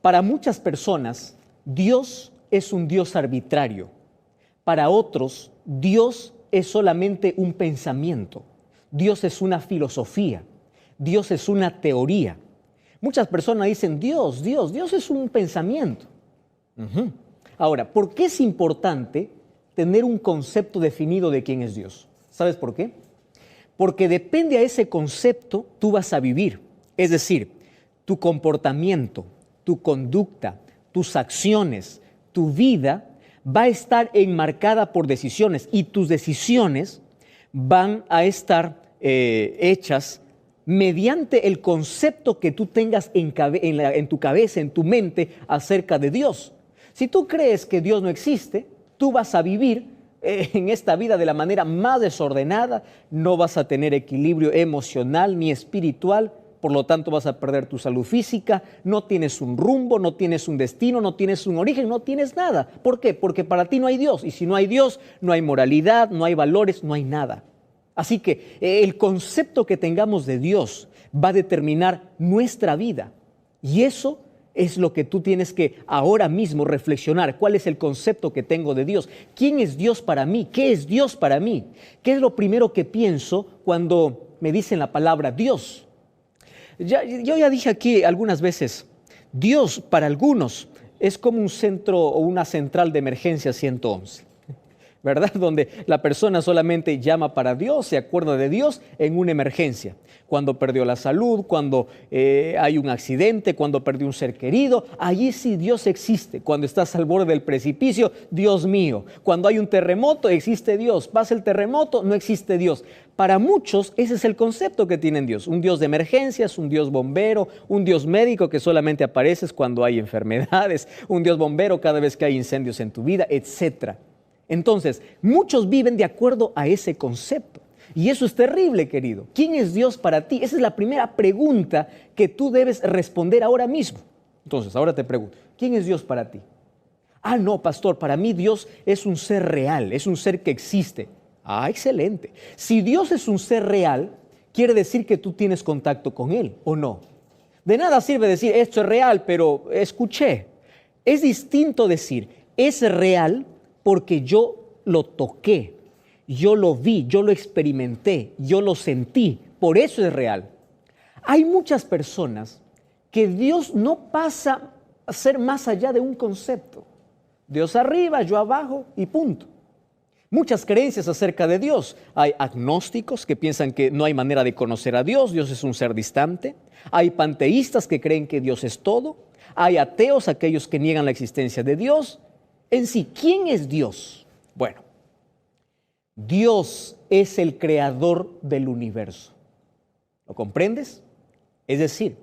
Para muchas personas, Dios es un Dios arbitrario. Para otros, Dios es solamente un pensamiento. Dios es una filosofía. Dios es una teoría. Muchas personas dicen, Dios es un pensamiento. Ahora, ¿por qué es importante tener un concepto definido de quién es Dios? ¿Sabes por qué? Porque depende a ese concepto tú vas a vivir. Es decir, tu comportamiento, tu conducta, tus acciones, tu vida va a estar enmarcada por decisiones y tus decisiones van a estar hechas mediante el concepto que tú tengas en tu cabeza, en tu mente acerca de Dios. Si tú crees que Dios no existe, tú vas a vivir en esta vida de la manera más desordenada, no vas a tener equilibrio emocional ni espiritual, por lo tanto vas a perder tu salud física, no tienes un rumbo, no tienes un destino, no tienes un origen, no tienes nada. ¿Por qué? Porque para ti no hay Dios, y si no hay Dios, no hay moralidad, no hay valores, no hay nada. Así que el concepto que tengamos de Dios va a determinar nuestra vida, y eso es lo que tú tienes que ahora mismo reflexionar. ¿Cuál es el concepto que tengo de Dios? ¿Quién es Dios para mí? ¿Qué es Dios para mí? ¿Qué es lo primero que pienso cuando me dicen la palabra Dios? Yo ya dije aquí algunas veces, Dios para algunos es como un centro o una central de emergencia 111, ¿verdad? Donde la persona solamente llama para Dios, se acuerda de Dios en una emergencia. Cuando perdió la salud, cuando hay un accidente, cuando perdió un ser querido, allí sí Dios existe. Cuando estás al borde del precipicio, Dios mío. Cuando hay un terremoto, existe Dios. Pasa el terremoto, no existe Dios. Para muchos ese es el concepto que tienen Dios. Un Dios de emergencias, un Dios bombero, un Dios médico que solamente apareces cuando hay enfermedades, un Dios bombero cada vez que hay incendios en tu vida, etc. Entonces, muchos viven de acuerdo a ese concepto. Y eso es terrible, querido. ¿Quién es Dios para ti? Esa es la primera pregunta que tú debes responder ahora mismo. Entonces, ahora te pregunto, ¿quién es Dios para ti? Ah, no, pastor, para mí Dios es un ser real, es un ser que existe. Ah, excelente. Si Dios es un ser real, quiere decir que tú tienes contacto con Él, ¿o no? De nada sirve decir, esto es real, pero escuché. Es distinto decir, es real porque yo lo toqué. Yo lo vi, yo lo experimenté, yo lo sentí, por eso es real. Hay muchas personas que Dios no pasa a ser más allá de un concepto. Dios arriba, yo abajo y punto. Muchas creencias acerca de Dios. Hay agnósticos que piensan que no hay manera de conocer a Dios, Dios es un ser distante. Hay panteístas que creen que Dios es todo. Hay ateos, aquellos que niegan la existencia de Dios. En sí, ¿quién es Dios? Bueno, Dios es el creador del universo. ¿Lo comprendes? Es decir,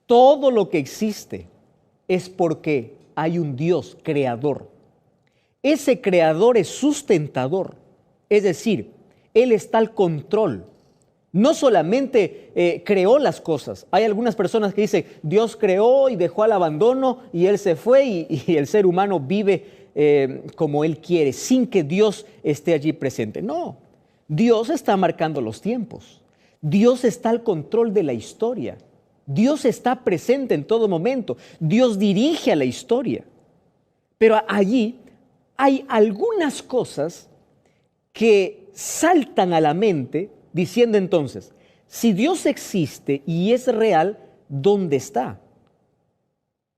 todo lo que existe es porque hay un Dios creador. Ese creador es sustentador, es decir, Él está al control. No solamente creó las cosas. Hay algunas personas que dicen, Dios creó y dejó al abandono y Él se fue y el ser humano vive como Él quiere, sin que Dios esté allí presente. No, Dios está marcando los tiempos. Dios está al control de la historia. Dios está presente en todo momento. Dios dirige a la historia. Pero allí hay algunas cosas que saltan a la mente diciendo entonces, si Dios existe y es real, ¿dónde está?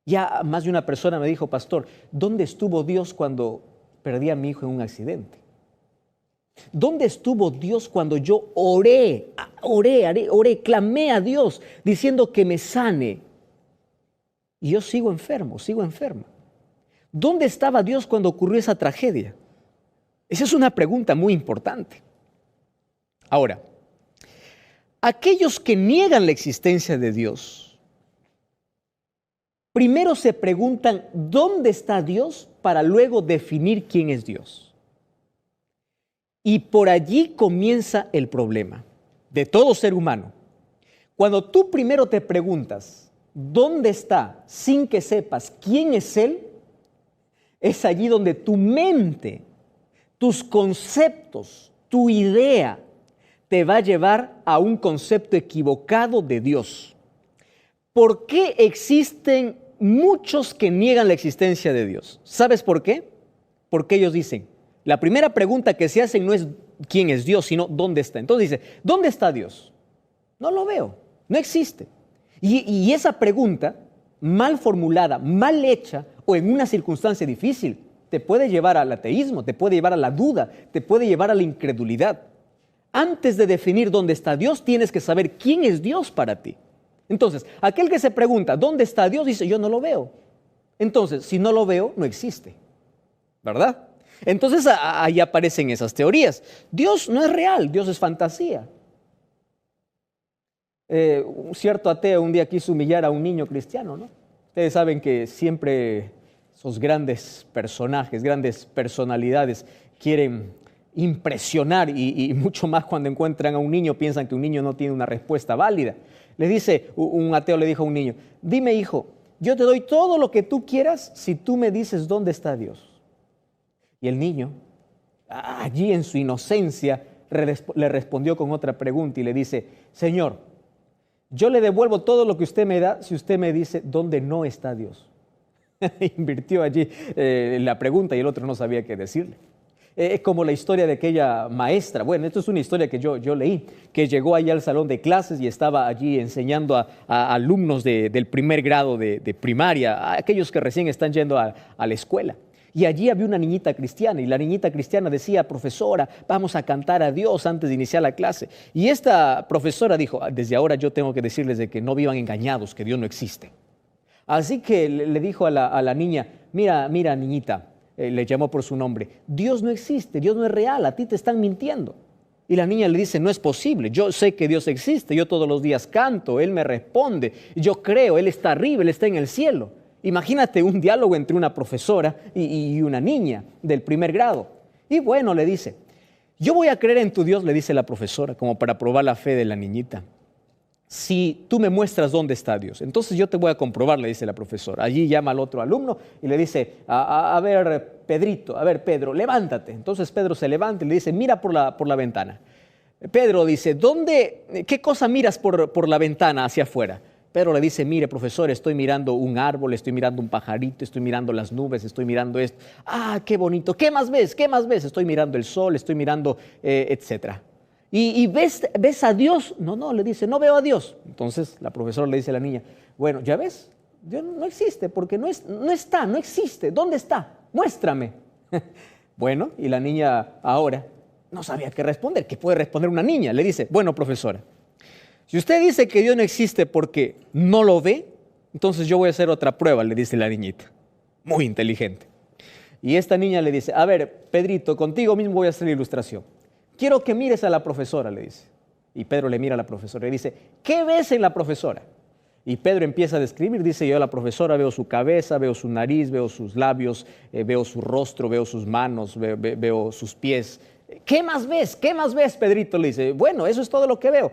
Ya más de una persona me dijo, pastor, ¿dónde estuvo Dios cuando perdí a mi hijo en un accidente? ¿Dónde estuvo Dios cuando yo oré, clamé a Dios diciendo que me sane? Y yo sigo enferma. ¿Dónde estaba Dios cuando ocurrió esa tragedia? Esa es una pregunta muy importante. Ahora, aquellos que niegan la existencia de Dios, primero se preguntan ¿dónde está Dios? Para luego definir quién es Dios. Y por allí comienza el problema de todo ser humano. Cuando tú primero te preguntas ¿dónde está? Sin que sepas quién es Él, es allí donde tu mente, tus conceptos, tu idea te va a llevar a un concepto equivocado de Dios. ¿Por qué existen muchos que niegan la existencia de Dios. ¿Sabes por qué? Porque ellos dicen, la primera pregunta que se hacen no es quién es Dios, sino dónde está. Entonces dice, ¿dónde está Dios? No lo veo, no existe. Y esa pregunta, mal formulada, mal hecha o en una circunstancia difícil, te puede llevar al ateísmo, te puede llevar a la duda, te puede llevar a la incredulidad. Antes de definir dónde está Dios, tienes que saber quién es Dios para ti. Entonces, aquel que se pregunta, ¿dónde está Dios? Dice, yo no lo veo. Entonces, si no lo veo, no existe, ¿verdad? Entonces, ahí aparecen esas teorías. Dios no es real, Dios es fantasía. Un cierto ateo un día quiso humillar a un niño cristiano, ¿no? Ustedes saben que siempre esos grandes personajes, grandes personalidades quieren impresionar y mucho más cuando encuentran a un niño, piensan que un niño no tiene una respuesta válida. Le dice, un ateo le dijo a un niño, dime hijo, yo te doy todo lo que tú quieras si tú me dices dónde está Dios. Y el niño, allí en su inocencia, le respondió con otra pregunta y le dice, Señor, yo le devuelvo todo lo que usted me da si usted me dice dónde no está Dios. Invirtió allí la pregunta y el otro no sabía qué decirle. Es como la historia de aquella maestra. Bueno, esto es una historia que yo leí, que llegó allá al salón de clases y estaba allí enseñando a alumnos del primer grado de primaria, a aquellos que recién están yendo a la escuela. Y allí había una niñita cristiana y la niñita cristiana decía, profesora, vamos a cantar a Dios antes de iniciar la clase. Y esta profesora dijo, desde ahora yo tengo que decirles de que no vivan engañados, que Dios no existe. Así que le dijo a la niña, mira niñita, le llamó por su nombre, Dios no existe, Dios no es real, a ti te están mintiendo. Y la niña le dice, no es posible, yo sé que Dios existe, yo todos los días canto, Él me responde, yo creo, Él está arriba, Él está en el cielo. Imagínate un diálogo entre una profesora y una niña del primer grado. Y bueno, le dice, yo voy a creer en tu Dios, le dice la profesora, como para probar la fe de la niñita. Si tú me muestras dónde está Dios, entonces yo te voy a comprobar, le dice la profesora. Allí llama al otro alumno y le dice, a ver, Pedrito, a ver, Pedro, levántate. Entonces Pedro se levanta y le dice, mira por la ventana. Pedro dice, ¿qué cosa miras por la ventana hacia afuera? Pedro le dice, mire, profesor, estoy mirando un árbol, estoy mirando un pajarito, estoy mirando las nubes, estoy mirando esto. ¡Ah, qué bonito! ¿Qué más ves? ¿Qué más ves? Estoy mirando el sol, estoy mirando, etcétera. ¿Y ves a Dios? No, le dice, no veo a Dios. Entonces la profesora le dice a la niña, bueno, ¿ya ves? Dios no existe porque no está, no existe. ¿Dónde está? Muéstrame. Bueno, y la niña ahora no sabía qué responder. ¿Qué puede responder una niña? Le dice, bueno, profesora, si usted dice que Dios no existe porque no lo ve, entonces yo voy a hacer otra prueba, le dice la niñita. Muy inteligente. Y esta niña le dice, a ver, Pedrito, contigo mismo voy a hacer la ilustración. Quiero que mires a la profesora, le dice. Y Pedro le mira a la profesora y dice, ¿qué ves en la profesora? Y Pedro empieza a describir, dice, yo a la profesora veo su cabeza, veo su nariz, veo sus labios, veo su rostro, veo sus manos, veo sus pies. ¿Qué más ves? ¿Qué más ves, Pedrito? Le dice, bueno, eso es todo lo que veo.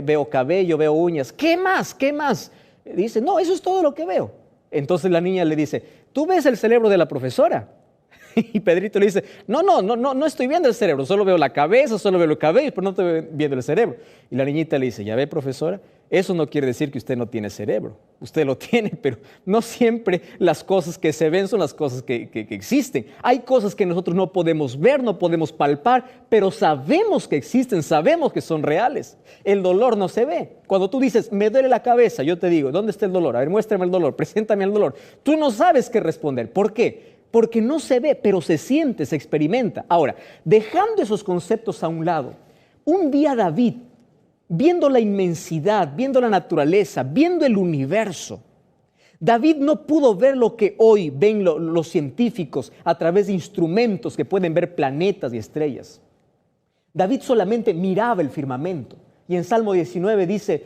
Veo cabello, veo uñas. ¿Qué más? ¿Qué más? Dice, no, eso es todo lo que veo. Entonces la niña le dice, ¿tú ves el cerebro de la profesora? Y Pedrito le dice, no estoy viendo el cerebro, solo veo la cabeza, solo veo el cabello, pero no estoy viendo el cerebro. Y la niñita le dice, ya ve, profesora, eso no quiere decir que usted no tiene cerebro. Usted lo tiene, pero no siempre las cosas que se ven son las cosas que existen. Hay cosas que nosotros no podemos ver, no podemos palpar, pero sabemos que existen, sabemos que son reales. El dolor no se ve. Cuando tú dices, me duele la cabeza, yo te digo, ¿dónde está el dolor? A ver, muéstrame el dolor, preséntame el dolor. Tú no sabes qué responder. ¿Por qué? Porque no se ve, pero se siente, se experimenta. Ahora, dejando esos conceptos a un lado, un día David, viendo la inmensidad, viendo la naturaleza, viendo el universo, David no pudo ver lo que hoy ven los científicos a través de instrumentos que pueden ver planetas y estrellas. David solamente miraba el firmamento. Y en Salmo 19 dice,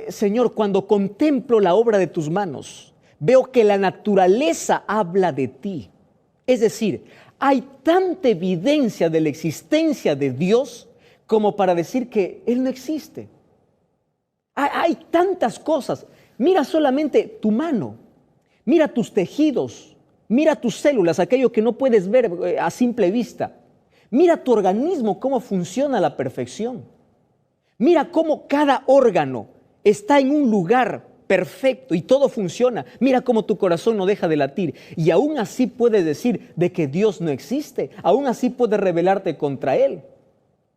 Señor, cuando contemplo la obra de tus manos, veo que la naturaleza habla de ti. Es decir, hay tanta evidencia de la existencia de Dios como para decir que Él no existe. Hay tantas cosas. Mira solamente tu mano, mira tus tejidos, mira tus células, aquello que no puedes ver a simple vista. Mira tu organismo, cómo funciona a la perfección. Mira cómo cada órgano está en un lugar perfecto y todo funciona. Mira cómo tu corazón no deja de latir. Y aún así puedes decir de que Dios no existe. Aún así puedes rebelarte contra Él.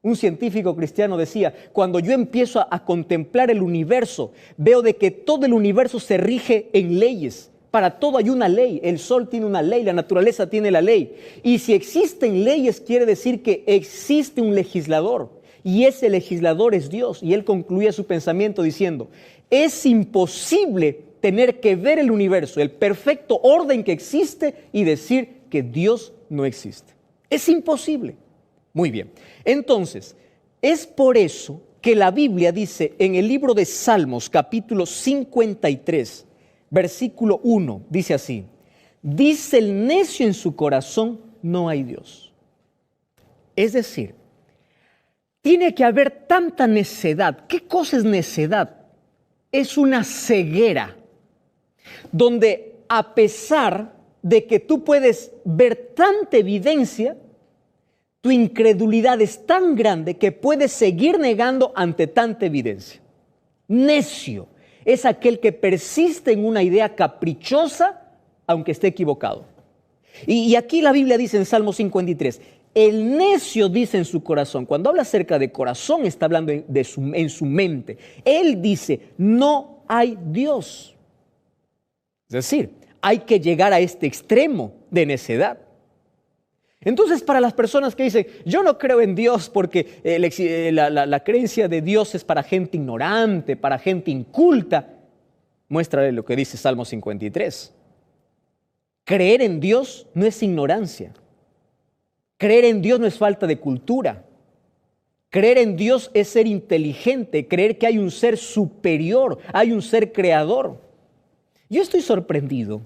Un científico cristiano decía, cuando yo empiezo a contemplar el universo, veo de que todo el universo se rige en leyes. Para todo hay una ley. El sol tiene una ley, la naturaleza tiene la ley. Y si existen leyes, quiere decir que existe un legislador. Y ese legislador es Dios. Y él concluía su pensamiento diciendo, es imposible tener que ver el universo, el perfecto orden que existe y decir que Dios no existe. Es imposible. Muy bien. Entonces, es por eso que la Biblia dice en el libro de Salmos, capítulo 53, versículo 1, dice así, dice el necio en su corazón, no hay Dios. Es decir, tiene que haber tanta necedad. ¿Qué cosa es necedad? Es una ceguera, donde a pesar de que tú puedes ver tanta evidencia, tu incredulidad es tan grande que puedes seguir negando ante tanta evidencia. Necio es aquel que persiste en una idea caprichosa, aunque esté equivocado. Y aquí la Biblia dice en Salmo 53, el necio dice en su corazón, cuando habla acerca de corazón, está hablando en su mente. Él dice, no hay Dios. Es decir, hay que llegar a este extremo de necedad. Entonces, para las personas que dicen, yo no creo en Dios porque la creencia de Dios es para gente ignorante, para gente inculta, muéstrale lo que dice Salmo 53. Creer en Dios no es ignorancia. Creer en Dios no es falta de cultura. Creer en Dios es ser inteligente, creer que hay un ser superior, hay un ser creador. Yo estoy sorprendido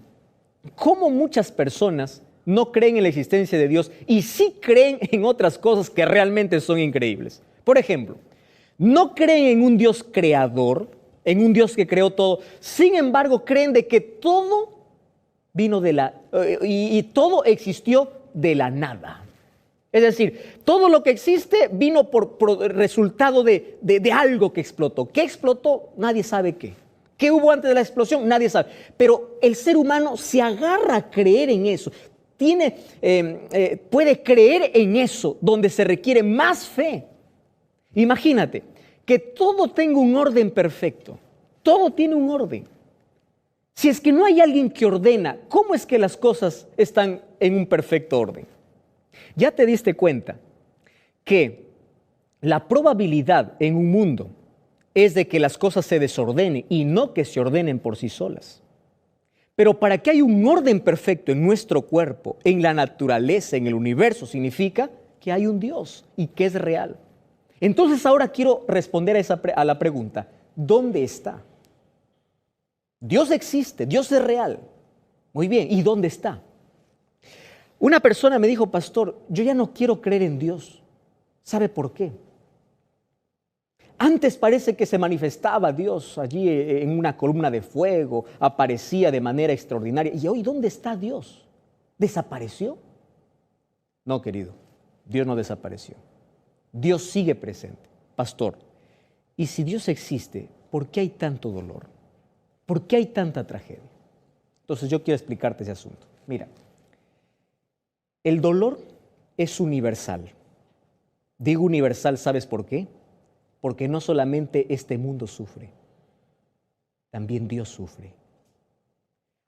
cómo muchas personas no creen en la existencia de Dios y sí creen en otras cosas que realmente son increíbles. Por ejemplo, no creen en un Dios creador, en un Dios que creó todo. Sin embargo, creen de que todo vino y todo existió de la nada. Es decir, todo lo que existe vino por resultado de algo que explotó. ¿Qué explotó? Nadie sabe qué. ¿Qué hubo antes de la explosión? Nadie sabe. Pero el ser humano se agarra a creer en eso. Puede creer en eso donde se requiere más fe. Imagínate que todo tenga un orden perfecto. Todo tiene un orden. Si es que no hay alguien que ordena, ¿cómo es que las cosas están en un perfecto orden? Ya te diste cuenta que la probabilidad en un mundo es de que las cosas se desordenen y no que se ordenen por sí solas. Pero para que haya un orden perfecto en nuestro cuerpo, en la naturaleza, en el universo, significa que hay un Dios y que es real. Entonces ahora quiero responder a la pregunta, ¿dónde está? Dios existe, Dios es real. Muy bien, ¿y dónde está? Una persona me dijo, pastor, yo ya no quiero creer en Dios. ¿Sabe por qué? Antes parece que se manifestaba Dios allí en una columna de fuego, aparecía de manera extraordinaria. ¿Y hoy dónde está Dios? ¿Desapareció? No, querido, Dios no desapareció. Dios sigue presente. Pastor, y si Dios existe, ¿por qué hay tanto dolor? ¿Por qué hay tanta tragedia? Entonces yo quiero explicarte ese asunto. Mira, el dolor es universal. Digo universal, ¿sabes por qué? Porque no solamente este mundo sufre, también Dios sufre.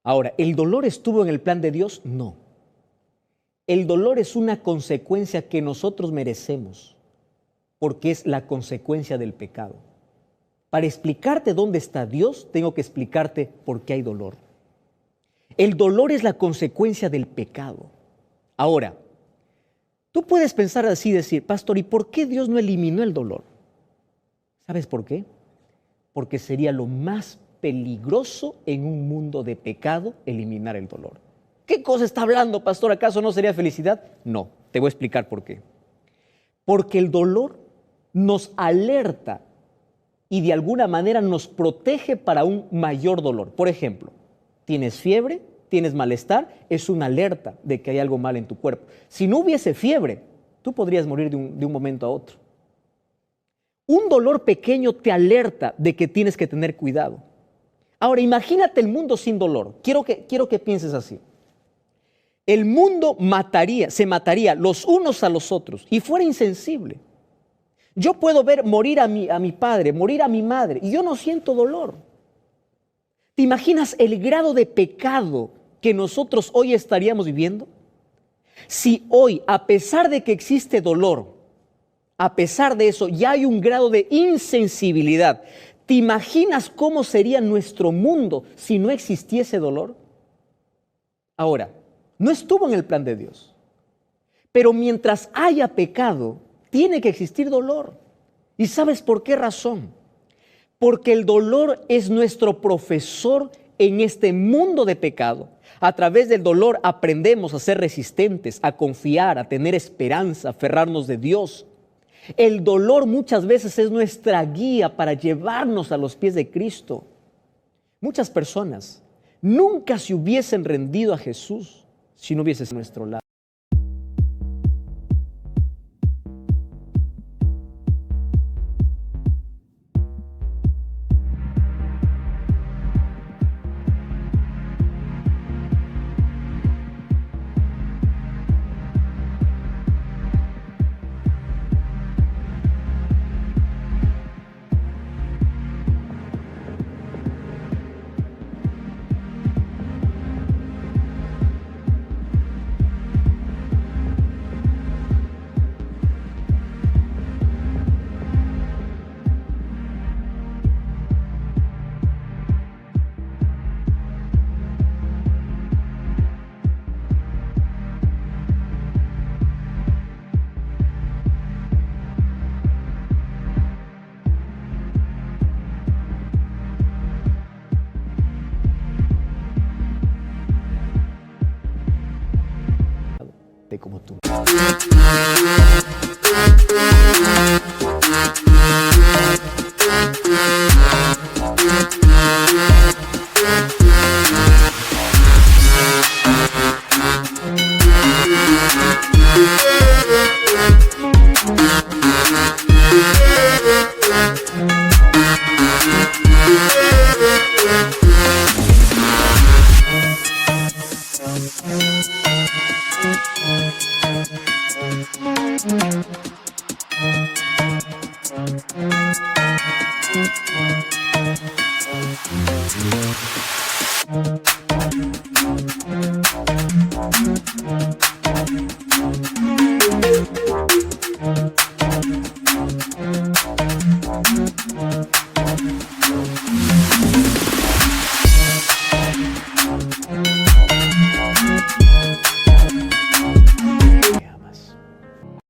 Ahora, ¿el dolor estuvo en el plan de Dios? No. El dolor es una consecuencia que nosotros merecemos, porque es la consecuencia del pecado. Para explicarte dónde está Dios, tengo que explicarte por qué hay dolor. El dolor es la consecuencia del pecado. Ahora, tú puedes pensar así y decir, pastor, ¿y por qué Dios no eliminó el dolor? ¿Sabes por qué? Porque sería lo más peligroso en un mundo de pecado eliminar el dolor. ¿Qué cosa está hablando, pastor? ¿Acaso no sería felicidad? No, te voy a explicar por qué. Porque el dolor nos alerta y de alguna manera nos protege para un mayor dolor. Por ejemplo, tienes fiebre, tienes malestar, es una alerta de que hay algo mal en tu cuerpo. Si no hubiese fiebre, tú podrías morir de un momento a otro. Un dolor pequeño te alerta de que tienes que tener cuidado. Ahora, imagínate el mundo sin dolor. Quiero que pienses así. El mundo se mataría los unos a los otros y fuera insensible. Yo puedo ver morir a mi padre, morir a mi madre, y yo no siento dolor. ¿Te imaginas el grado de pecado que nosotros hoy estaríamos viviendo? Si hoy, a pesar de que existe dolor, a pesar de eso, ya hay un grado de insensibilidad, ¿te imaginas cómo sería nuestro mundo si no existiese dolor? Ahora, no estuvo en el plan de Dios, pero mientras haya pecado, tiene que existir dolor. ¿Y sabes por qué razón? Porque el dolor es nuestro profesor en este mundo de pecado. A través del dolor aprendemos a ser resistentes, a confiar, a tener esperanza, a aferrarnos de Dios. El dolor muchas veces es nuestra guía para llevarnos a los pies de Cristo. Muchas personas nunca se hubiesen rendido a Jesús si no hubiese sido a nuestro lado. Como tú.